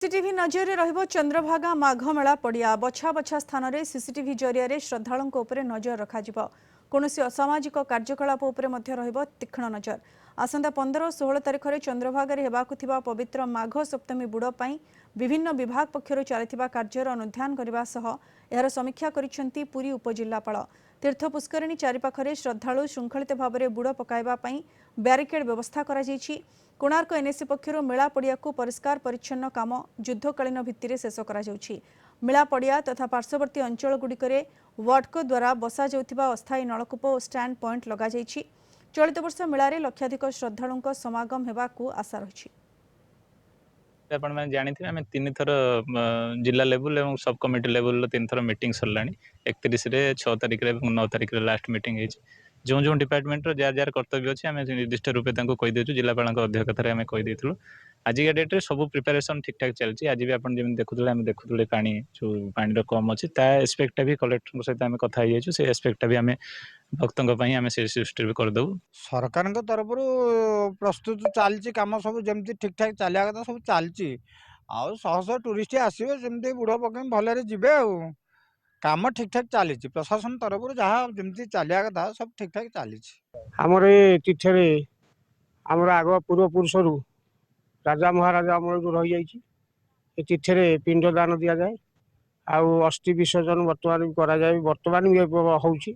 CCTV नजर रहिबो चंद्रभागा माघ मेला पड़िया बछा बछा स्थान में सीसीटीवी जरिया श्रद्धालुओं उपरे नजर रखा कौनसी असामाजिक कार्यकलाप उपरे मध्य रहिबो तीक्ष्ण नजर। आसंता 15-16 तारिख में चंद्रभागा हेबाकु थिबा पवित्र माघ सप्तमी बुड़ पई विभिन्न विभाग पक्षर चलिथिबा कार्यर अनुध्यान करबा सह एहार समीक्षा करिसेंती पुरी उपजिल्लापाल। तीर्थ पुष्करिणी चारिपाखरे श्रद्धालु श्रृंखलित भाव में बुड़ पकाइबा पई ब्यारिकेड व्यवस्था करा जायछि। कोणार्क एनएसी पक्षर मेला पड़िया को परिष्कार परिच्छन्न काम युद्धकालीन भित्ति शेष करा जाउछि। मेला पड़िया तथा पार्श्ववर्ती अंचल गुड़िकरे वार्डको द्वारा बसा जाउथिबा अस्थायी नलकूप और स्टैंड पॉइंट लगा जायछि। चलित वर्ष मेलारे लक्षाधिक श्रद्धालुंक समागम हेबाकू आशा रहिछि। आपण मैंने जानी थी आम 3 थर जिला लेवल और सब कमिटी लेवल 3 थर मीटिंग सरलानी 31 रे 6 तारिख रे 9 तारिख रे लास्ट मीटिंग है। जो जो डिपार्टमेंट जार जार कर्तव्य अच्छे आम निर्दिष्ट रूपे कहीदेचु जिलापाल अध्यक्षतार आम कहीदेलु। आजिका डेट्रे सब प्रिपेरेसन ठीक ठाक चलती। आज भी आपन जमी देखुले आम देखुले पानी जो पानी कम अच्छी एस्पेक्टा भी कलेक्टर सहित आम कथा से एस्पेक्टा भी आम भक्तों आम से सृष्टि भी करदेव। सरकार तरफ प्रस्तुत चलती कम सब जमी ठीक ठाक चलिया कथा सब चलती आउ शह टूरिस्ट आसवे जमी बुढ़ पकड़ भलरे जी कम ठीक ठाक चली प्रशासन तरफ जहाँ जमी चलिया कथा सब ठीक ठाक चली। आमर ये तीर्थरे आमर आग पूर्व पुरुष राजा महाराजा अमल जो रही जाइए तीर्थरे पिंड दान दि जाए अस्थि विसर्जन बर्तमान भी करा जाए बर्तमान भी होउछि।